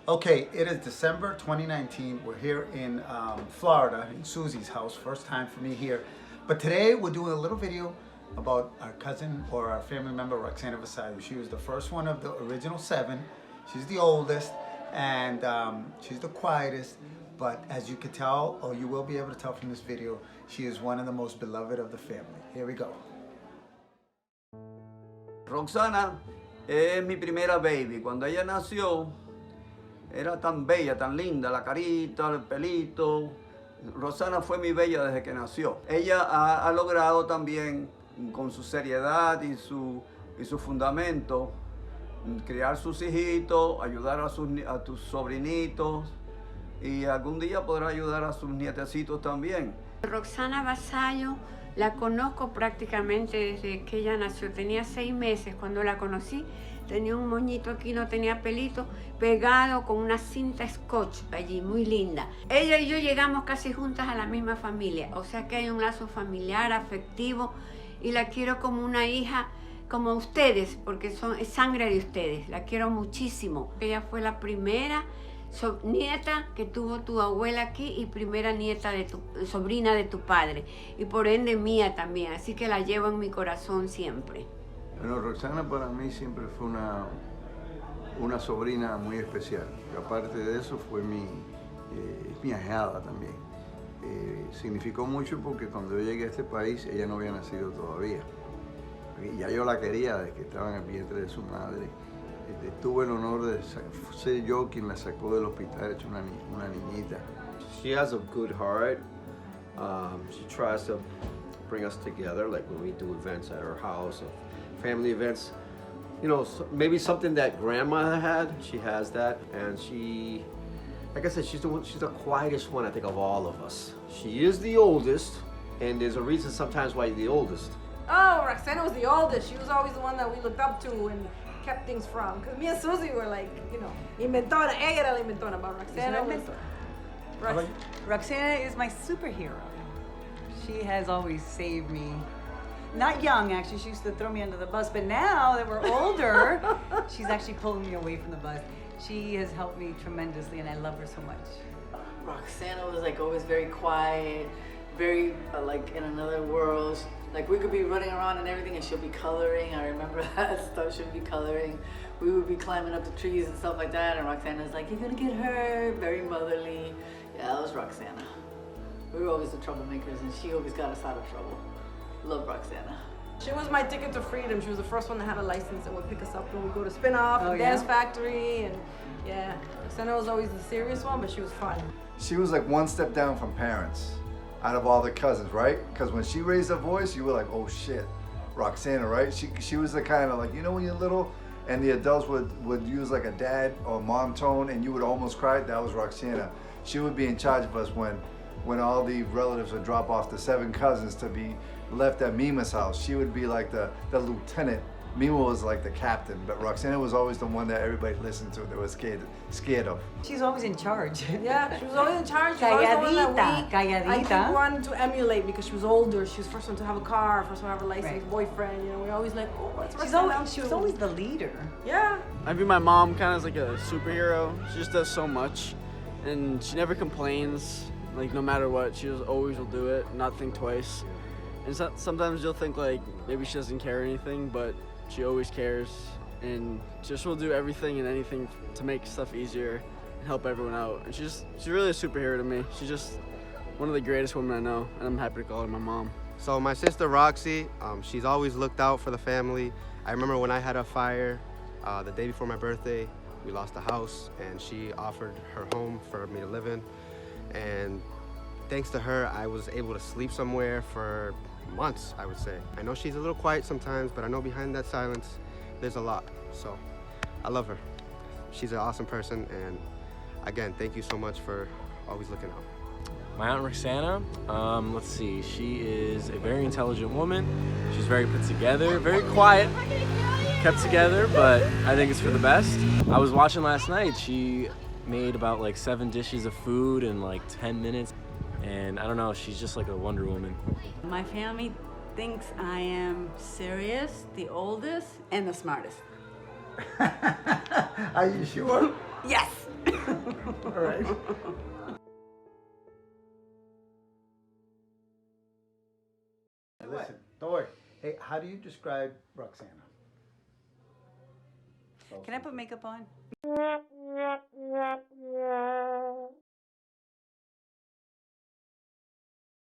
Okay, it is December 2019. We're here in Florida, in Susie's house. First time for me here. But today we're doing a little video about our cousin or our family member, Roxana Vasallo. She was the first one of the original 7. She's the oldest and she's the quietest. But as you can tell, or you will be able to tell from this video, she is one of the most beloved of the family. Here we go. Roxana es mi primera baby. Cuando ella nació, era tan bella, tan linda, la carita, el pelito. Roxana fue mi bella desde que nació. Ella ha logrado también, con su seriedad y su fundamento, criar sus hijitos, ayudar a tus sobrinitos y algún día podrá ayudar a sus nietecitos también. Roxana Vasallo la conozco prácticamente desde que ella nació. Tenía 6 meses cuando la conocí. Tenía un moñito aquí, no tenía pelito, pegado con una cinta scotch allí, muy linda. Ella y yo llegamos casi juntas a la misma familia, o sea que hay un lazo familiar, afectivo, y la quiero como una hija, como ustedes, porque es sangre de ustedes. La quiero muchísimo. Ella fue la primera nieta que tuvo tu abuela aquí y primera nieta de sobrina de tu padre, y por ende mía también, así que la llevo en mi corazón siempre. Bueno, Roxana para mí siempre fue una sobrina muy especial. Y aparte de eso fue mi ahijada también. Significó mucho porque cuando yo llegué a este país ella no había nacido todavía. Y ya yo la quería desde que estaba en el vientre de su madre. Tuve el honor de ser yo quien la sacó del hospital, hecho una niñita. She has a good heart. She tries to bring us together, like when we do events at her house, or family events. You know, maybe something that grandma had, she has that. And she, like I said, she's the quietest one, I think, of all of us. She is the oldest, and there's a reason sometimes why you're the oldest. Oh, Roxana was the oldest. She was always the one that we looked up to and kept things from. Because me and Susie were like, you know, inventora. Ella era la inventora, but Roxana was... Roxana is my superhero. She has always saved me. Not young, actually. She used to throw me under the bus, but now that we're older, she's actually pulling me away from the bus. She has helped me tremendously, and I love her so much. Roxana was like always very quiet, very like in another world. Like we could be running around and everything and she'll be coloring. I remember that stuff, she'll be coloring. We would be climbing up the trees and stuff like that, and Roxana's like, you're gonna get hurt, very motherly. Yeah, that was Roxana. We were always the troublemakers and she always got us out of trouble. Love Roxana. She was my ticket to freedom. She was the first one that had a license and would pick us up when we go to Spin-Off and Dance Factory, and yeah. Roxana was always the serious one, but she was fun. She was like one step down from parents out of all the cousins, right? Because when she raised her voice, you were like, oh shit, Roxana, right? She was the kind of like, you know when you're little and the adults would use like a dad or mom tone and you would almost cry? That was Roxana. She would be in charge of us when all the relatives would drop off the 7 cousins to be left at Mima's house. She would be like the lieutenant. Mima was like the captain, but Roxana was always the one that everybody listened to, that was scared of. She's always in charge. Yeah, she was always in charge. She was always the one that I keep wanting to emulate because she was older. She was the first one to have a car, first one to have a licensed boyfriend. You know, we're always like, oh, what's Roxana? She was always the leader. Yeah. I view my mom kind of as like a superhero. She just does so much, and she never complains. Like no matter what, she always will do it, not think twice. And sometimes you'll think like maybe she doesn't care or anything, but she always cares, and just will do everything and anything to make stuff easier and help everyone out. And she's really a superhero to me. She's just one of the greatest women I know, and I'm happy to call her my mom. So my sister Roxy, she's always looked out for the family. I remember when I had a fire the day before my birthday, we lost the house, and she offered her home for me to live in. And thanks to her, I was able to sleep somewhere for months, I would say. I know she's a little quiet sometimes, but I know behind that silence, there's a lot. So I love her. She's an awesome person, and again, thank you so much for always looking out. My Aunt Roxana, let's see, she is a very intelligent woman. She's very put together, very quiet, kept together, but I think it's for the best. I was watching last night, she made about like 7 dishes of food in like 10 minutes. And I don't know, she's just like a Wonder Woman. My family thinks I am serious, the oldest, and the smartest. Are you sure? Yes. All right. Listen, don't worry. Hey, how do you describe Roxana? Can I put makeup on?